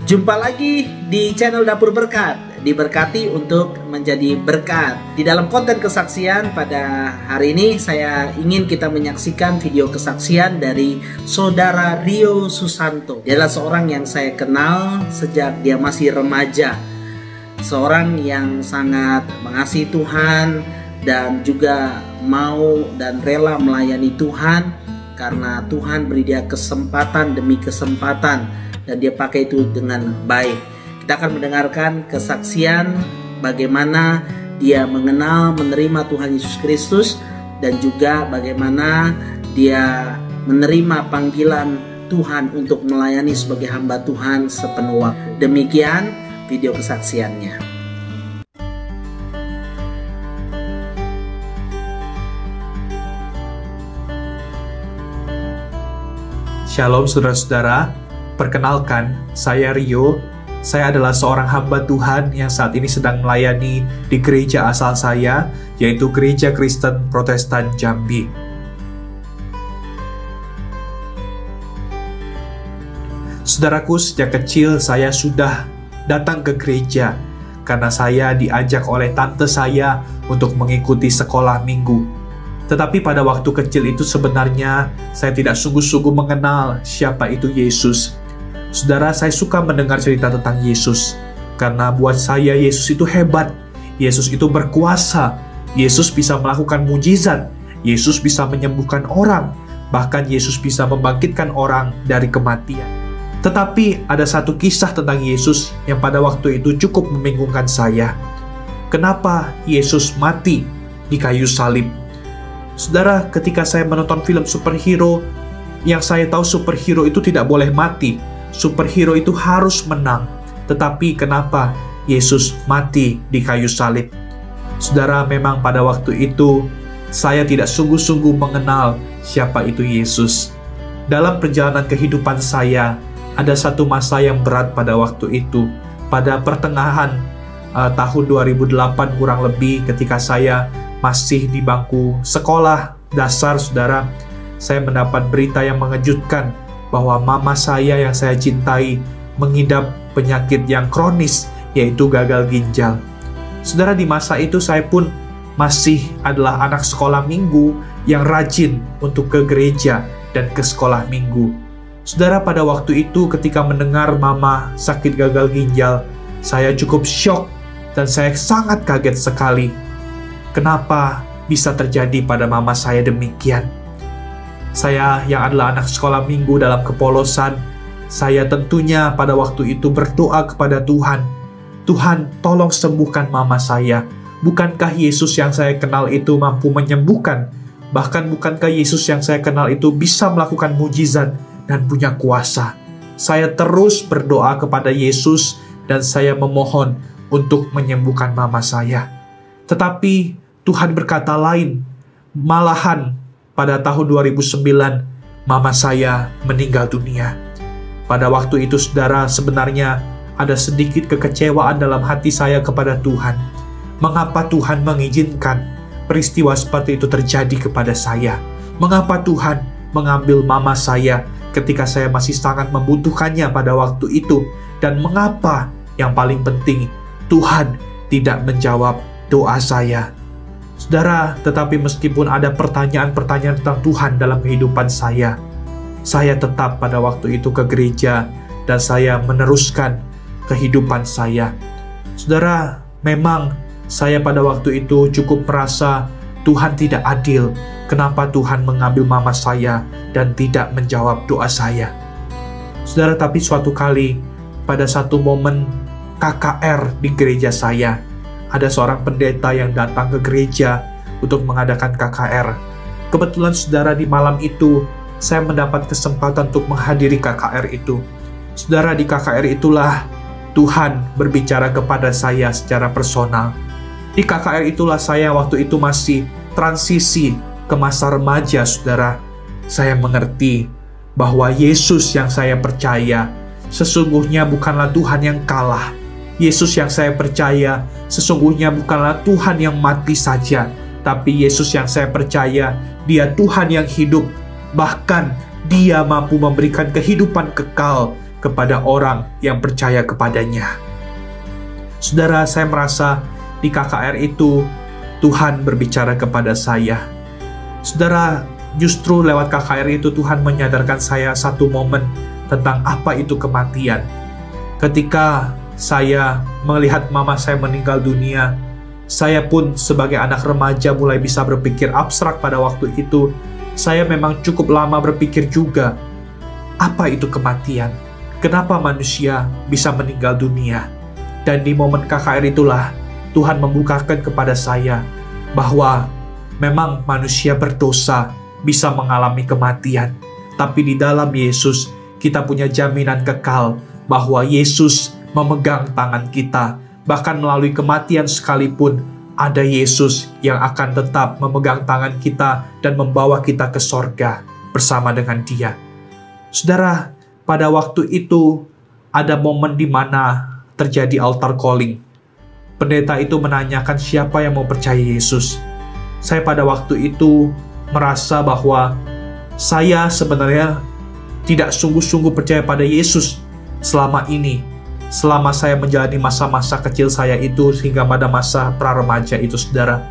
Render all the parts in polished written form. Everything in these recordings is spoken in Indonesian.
Jumpa lagi di channel Dapur Berkat. Diberkati untuk menjadi berkat. Di dalam konten kesaksian pada hari ini saya ingin kita menyaksikan video kesaksian dari Saudara Rio Susanto. Dia adalah seorang yang saya kenal sejak dia masih remaja. Seorang yang sangat mengasihi Tuhan dan juga mau dan rela melayani Tuhan karena Tuhan beri dia kesempatan demi kesempatan. Dan dia pakai itu dengan baik. Kita akan mendengarkan kesaksian bagaimana dia mengenal, menerima Tuhan Yesus Kristus, dan juga bagaimana dia menerima panggilan Tuhan untuk melayani sebagai hamba Tuhan sepenuh waktu. Demikian video kesaksiannya. Shalom saudara-saudara. Perkenalkan, saya Rio. Saya adalah seorang hamba Tuhan yang saat ini sedang melayani di gereja asal saya, yaitu Gereja Kristen Protestan Jambi. Saudaraku, sejak kecil saya sudah datang ke gereja karena saya diajak oleh tante saya untuk mengikuti sekolah minggu. Tetapi pada waktu kecil itu sebenarnya saya tidak sungguh-sungguh mengenal siapa itu Yesus. Saudara, saya suka mendengar cerita tentang Yesus karena buat saya Yesus itu hebat, Yesus itu berkuasa, Yesus bisa melakukan mujizat, Yesus bisa menyembuhkan orang, bahkan Yesus bisa membangkitkan orang dari kematian. Tetapi ada satu kisah tentang Yesus yang pada waktu itu cukup membingungkan saya. Kenapa Yesus mati di kayu salib? Saudara, ketika saya menonton film superhero, yang saya tahu superhero itu tidak boleh mati. Superhero itu harus menang. Tetapi kenapa Yesus mati di kayu salib? Saudara, memang pada waktu itu saya tidak sungguh-sungguh mengenal siapa itu Yesus. Dalam perjalanan kehidupan saya, ada satu masa yang berat pada waktu itu. Pada pertengahan tahun 2008 kurang lebih, ketika saya masih di bangku sekolah dasar, saudara, saya mendapat berita yang mengejutkan bahwa mama saya yang saya cintai mengidap penyakit yang kronis, yaitu gagal ginjal. Saudara, di masa itu saya pun masih adalah anak sekolah minggu yang rajin untuk ke gereja dan ke sekolah minggu. Saudara, pada waktu itu ketika mendengar mama sakit gagal ginjal, saya cukup syok dan saya sangat kaget sekali. Kenapa bisa terjadi pada mama saya demikian? Saya yang adalah anak sekolah minggu dalam kepolosan, saya tentunya pada waktu itu berdoa kepada Tuhan. Tuhan, tolong sembuhkan mama saya. Bukankah Yesus yang saya kenal itu mampu menyembuhkan? Bahkan bukankah Yesus yang saya kenal itu bisa melakukan mujizat dan punya kuasa? Saya terus berdoa kepada Yesus dan saya memohon untuk menyembuhkan mama saya. Tetapi Tuhan berkata lain. Malahan pada tahun 2009, mama saya meninggal dunia. Pada waktu itu, saudara, sebenarnya ada sedikit kekecewaan dalam hati saya kepada Tuhan. Mengapa Tuhan mengizinkan peristiwa seperti itu terjadi kepada saya? Mengapa Tuhan mengambil mama saya ketika saya masih sangat membutuhkannya pada waktu itu? Dan mengapa yang paling penting, Tuhan tidak menjawab doa saya? Saudara, tetapi meskipun ada pertanyaan-pertanyaan tentang Tuhan dalam kehidupan saya tetap pada waktu itu ke gereja dan saya meneruskan kehidupan saya. Saudara, memang saya pada waktu itu cukup merasa Tuhan tidak adil. Kenapa Tuhan mengambil mama saya dan tidak menjawab doa saya? Saudara, tapi suatu kali pada satu momen KKR di gereja saya, ada seorang pendeta yang datang ke gereja untuk mengadakan KKR. Kebetulan saudara, di malam itu saya mendapat kesempatan untuk menghadiri KKR itu. Saudara, di KKR itulah Tuhan berbicara kepada saya secara personal. Di KKR itulah saya waktu itu masih transisi ke masa remaja, saudara. Saya mengerti bahwa Yesus yang saya percaya sesungguhnya bukanlah Tuhan yang kalah. Yesus yang saya percaya sesungguhnya bukanlah Tuhan yang mati saja, tapi Yesus yang saya percaya, Dia Tuhan yang hidup. Bahkan Dia mampu memberikan kehidupan kekal kepada orang yang percaya kepadanya. Saudara, saya merasa di KKR itu Tuhan berbicara kepada saya. Saudara, justru lewat KKR itu Tuhan menyadarkan saya satu momen tentang apa itu kematian. Ketika saya melihat mama saya meninggal dunia, saya pun sebagai anak remaja mulai bisa berpikir abstrak pada waktu itu. Saya memang cukup lama berpikir juga, apa itu kematian? Kenapa manusia bisa meninggal dunia? Dan di momen KKR itulah Tuhan membukakan kepada saya bahwa memang manusia berdosa bisa mengalami kematian. Tapi di dalam Yesus kita punya jaminan kekal bahwa Yesus memegang tangan kita. Bahkan melalui kematian sekalipun, ada Yesus yang akan tetap memegang tangan kita dan membawa kita ke sorga bersama dengan Dia. Saudara, pada waktu itu ada momen di mana terjadi altar calling. Pendeta itu menanyakan siapa yang mau percaya Yesus. Saya pada waktu itu merasa bahwa saya sebenarnya tidak sungguh-sungguh percaya pada Yesus selama ini. Selama saya menjalani masa-masa kecil saya itu hingga pada masa pra-remaja itu, saudara.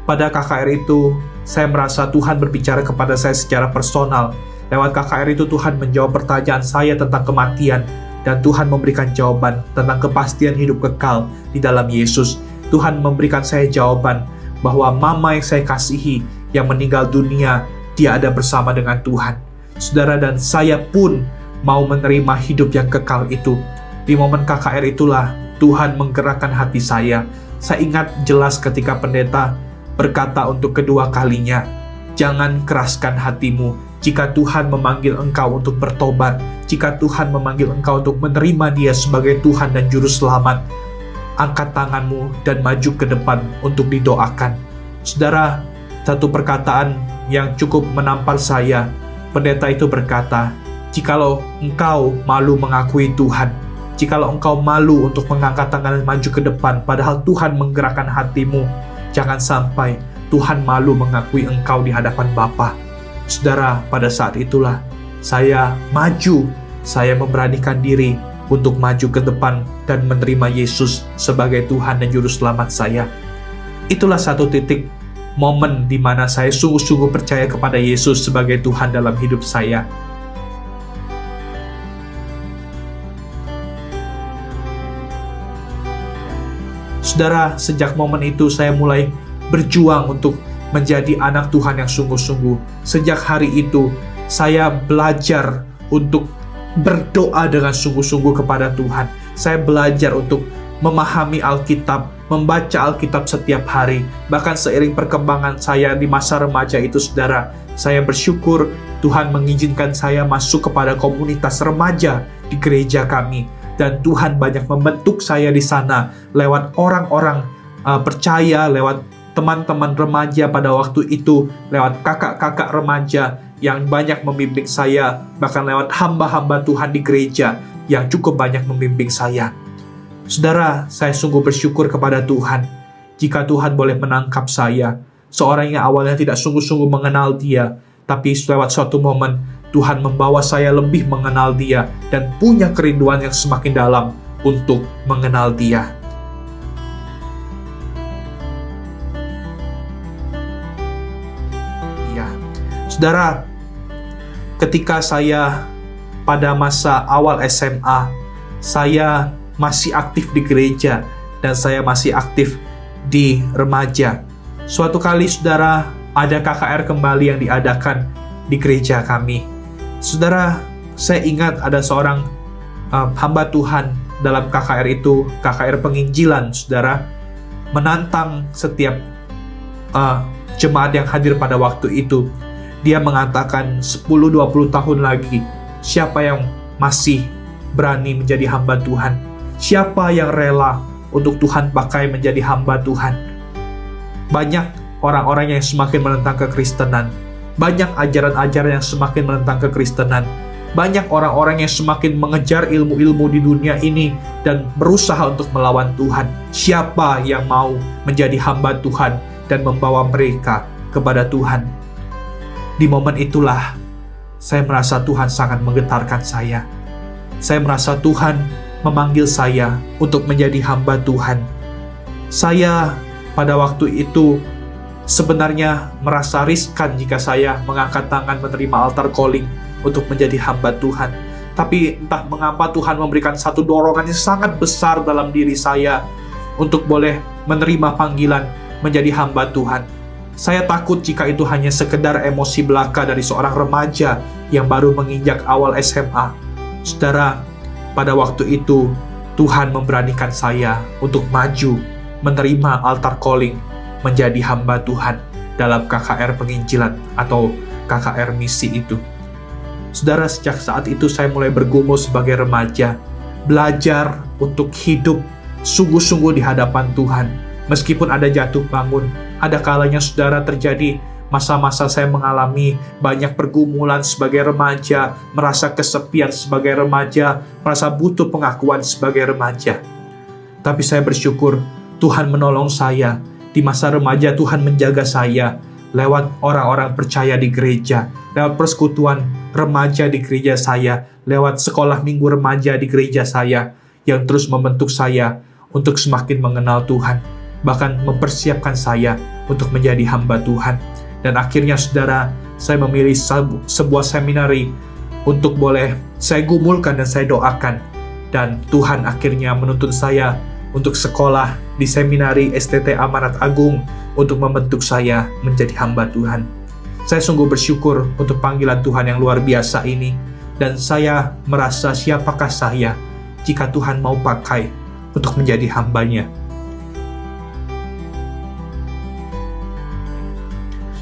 Pada KKR itu, saya merasa Tuhan berbicara kepada saya secara personal. Lewat KKR itu Tuhan menjawab pertanyaan saya tentang kematian, dan Tuhan memberikan jawaban tentang kepastian hidup kekal di dalam Yesus. Tuhan memberikan saya jawaban bahwa mama yang saya kasihi yang meninggal dunia, dia ada bersama dengan Tuhan. Saudara, dan saya pun mau menerima hidup yang kekal itu. Di momen KKR itulah Tuhan menggerakkan hati saya. Saya ingat jelas ketika pendeta berkata untuk kedua kalinya, jangan keraskan hatimu. Jika Tuhan memanggil engkau untuk bertobat, jika Tuhan memanggil engkau untuk menerima Dia sebagai Tuhan dan Juru Selamat, angkat tanganmu dan maju ke depan untuk didoakan. Saudara, satu perkataan yang cukup menampar saya. Pendeta itu berkata, jikalau engkau malu mengakui Tuhan, jikalau engkau malu untuk mengangkat tangan dan maju ke depan, padahal Tuhan menggerakkan hatimu, jangan sampai Tuhan malu mengakui engkau di hadapan Bapa. Saudara, pada saat itulah saya maju, saya memberanikan diri untuk maju ke depan dan menerima Yesus sebagai Tuhan dan Juru Selamat saya. Itulah satu titik momen di mana saya sungguh-sungguh percaya kepada Yesus sebagai Tuhan dalam hidup saya. Saudara, sejak momen itu saya mulai berjuang untuk menjadi anak Tuhan yang sungguh-sungguh. Sejak hari itu, saya belajar untuk berdoa dengan sungguh-sungguh kepada Tuhan. Saya belajar untuk memahami Alkitab, membaca Alkitab setiap hari. Bahkan seiring perkembangan saya di masa remaja itu, saudara, saya bersyukur Tuhan mengizinkan saya masuk kepada komunitas remaja di gereja kami. Dan Tuhan banyak membentuk saya di sana lewat orang-orang percaya, lewat teman-teman remaja pada waktu itu, lewat kakak-kakak remaja yang banyak membimbing saya, bahkan lewat hamba-hamba Tuhan di gereja yang cukup banyak membimbing saya. Saudara, saya sungguh bersyukur kepada Tuhan jika Tuhan boleh menangkap saya, seorang yang awalnya tidak sungguh-sungguh mengenal Dia, tapi lewat suatu momen Tuhan membawa saya lebih mengenal Dia dan punya kerinduan yang semakin dalam untuk mengenal Dia. Ya, saudara, ketika saya pada masa awal SMA, saya masih aktif di gereja dan saya masih aktif di remaja. Suatu kali, saudara, ada KKR kembali yang diadakan di gereja kami. Saudara, saya ingat ada seorang hamba Tuhan dalam KKR itu, KKR penginjilan, saudara, menantang setiap jemaat yang hadir pada waktu itu. Dia mengatakan 10-20 tahun lagi, siapa yang masih berani menjadi hamba Tuhan? Siapa yang rela untuk Tuhan pakai menjadi hamba Tuhan? Banyak orang-orang yang semakin menentang kekristenan. Banyak ajaran-ajaran yang semakin menentang kekristenan. Banyak orang-orang yang semakin mengejar ilmu-ilmu di dunia ini dan berusaha untuk melawan Tuhan. Siapa yang mau menjadi hamba Tuhan dan membawa mereka kepada Tuhan? Di momen itulah saya merasa Tuhan sangat menggetarkan saya. saya merasa Tuhan memanggil saya untuk menjadi hamba Tuhan. Saya pada waktu itu sebenarnya merasa riskan jika saya mengangkat tangan menerima altar calling untuk menjadi hamba Tuhan. Tapi entah mengapa Tuhan memberikan satu dorongan yang sangat besar dalam diri saya untuk boleh menerima panggilan menjadi hamba Tuhan. Saya takut jika itu hanya sekedar emosi belaka dari seorang remaja yang baru menginjak awal SMA. Saudara, pada waktu itu Tuhan memberanikan saya untuk maju menerima altar calling menjadi hamba Tuhan dalam KKR penginjilan atau KKR misi itu. Saudara, sejak saat itu saya mulai bergumul sebagai remaja, belajar untuk hidup sungguh-sungguh di hadapan Tuhan. Meskipun ada jatuh bangun, ada kalanya saudara terjadi masa-masa saya mengalami banyak pergumulan sebagai remaja, merasa kesepian sebagai remaja, merasa butuh pengakuan sebagai remaja. Tapi saya bersyukur Tuhan menolong saya. Di masa remaja Tuhan menjaga saya lewat orang-orang percaya di gereja, lewat persekutuan remaja di gereja saya, lewat sekolah minggu remaja di gereja saya, yang terus membentuk saya untuk semakin mengenal Tuhan, bahkan mempersiapkan saya untuk menjadi hamba Tuhan. Dan akhirnya saudara, saya memilih sebuah seminari untuk boleh saya gumulkan dan saya doakan. Dan Tuhan akhirnya menuntun saya untuk sekolah di seminari STT Amanat Agung untuk membentuk saya menjadi hamba Tuhan. Saya sungguh bersyukur untuk panggilan Tuhan yang luar biasa ini, dan saya merasa siapakah saya jika Tuhan mau pakai untuk menjadi hambanya.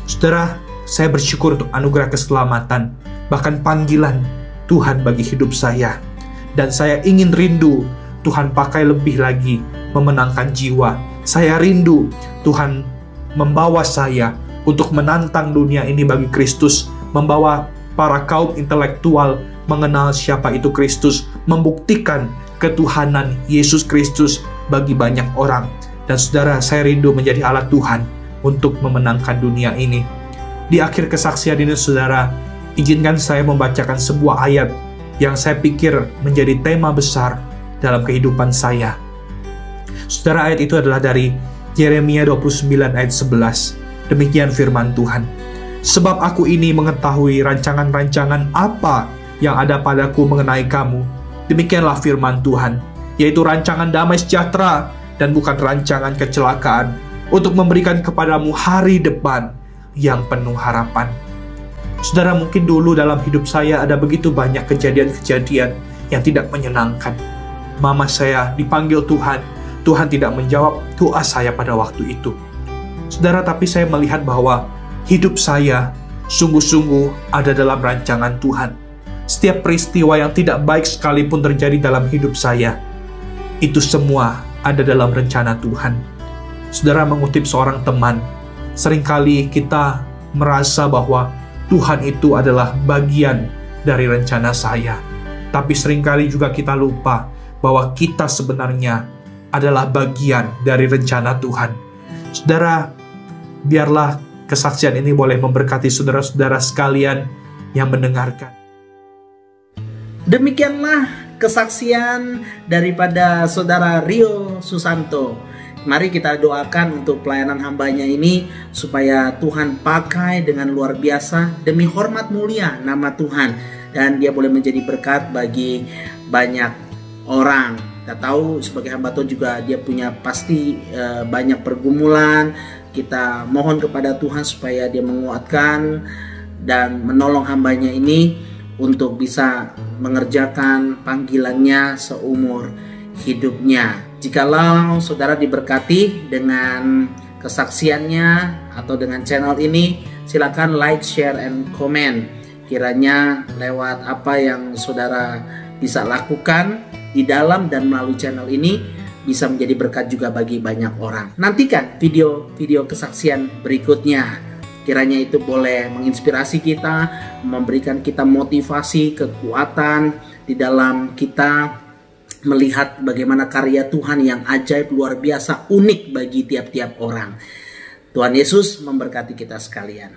Saudara, saya bersyukur untuk anugerah keselamatan, bahkan panggilan Tuhan bagi hidup saya. Dan saya ingin rindu Tuhan pakai lebih lagi memenangkan jiwa. Saya rindu Tuhan membawa saya untuk menantang dunia ini bagi Kristus, membawa para kaum intelektual mengenal siapa itu Kristus, membuktikan ketuhanan Yesus Kristus bagi banyak orang. Dan saudara, saya rindu menjadi alat Tuhan untuk memenangkan dunia ini. Di akhir kesaksian ini saudara, izinkan saya membacakan sebuah ayat yang saya pikir menjadi tema besar dalam kehidupan saya. Saudara, ayat itu adalah dari Yeremia 29 ayat 11. Demikian firman Tuhan. Sebab aku ini mengetahui rancangan-rancangan apa yang ada padaku mengenai kamu. Demikianlah firman Tuhan, yaitu rancangan damai sejahtera dan bukan rancangan kecelakaan, untuk memberikan kepadamu hari depan yang penuh harapan. Saudara, mungkin dulu dalam hidup saya ada begitu banyak kejadian-kejadian yang tidak menyenangkan. Mama saya dipanggil Tuhan, Tuhan tidak menjawab doa saya pada waktu itu. Saudara, tapi saya melihat bahwa hidup saya sungguh-sungguh ada dalam rancangan Tuhan. Setiap peristiwa yang tidak baik sekalipun terjadi dalam hidup saya, itu semua ada dalam rencana Tuhan. Saudara, mengutip seorang teman, seringkali kita merasa bahwa Tuhan itu adalah bagian dari rencana saya. Tapi seringkali juga kita lupa bahwa kita sebenarnya adalah bagian dari rencana Tuhan. Saudara, biarlah kesaksian ini boleh memberkati saudara-saudara sekalian yang mendengarkan. Demikianlah kesaksian daripada saudara Rio Susanto. Mari kita doakan untuk pelayanan hambanya ini, supaya Tuhan pakai dengan luar biasa demi hormat mulia nama Tuhan, dan dia boleh menjadi berkat bagi banyak orang. Kita tahu sebagai hamba Tuhan juga dia punya pasti banyak pergumulan. Kita mohon kepada Tuhan supaya dia menguatkan dan menolong hambanya ini untuk bisa mengerjakan panggilannya seumur hidupnya. Jikalau saudara diberkati dengan kesaksiannya atau dengan channel ini, silakan like, share, and comment. Kiranya lewat apa yang saudara bisa lakukan di dalam dan melalui channel ini bisa menjadi berkat juga bagi banyak orang. Nantikan video-video kesaksian berikutnya. Kiranya itu boleh menginspirasi kita, memberikan kita motivasi, kekuatan di dalam kita melihat bagaimana karya Tuhan yang ajaib, luar biasa, unik bagi tiap-tiap orang. Tuhan Yesus memberkati kita sekalian.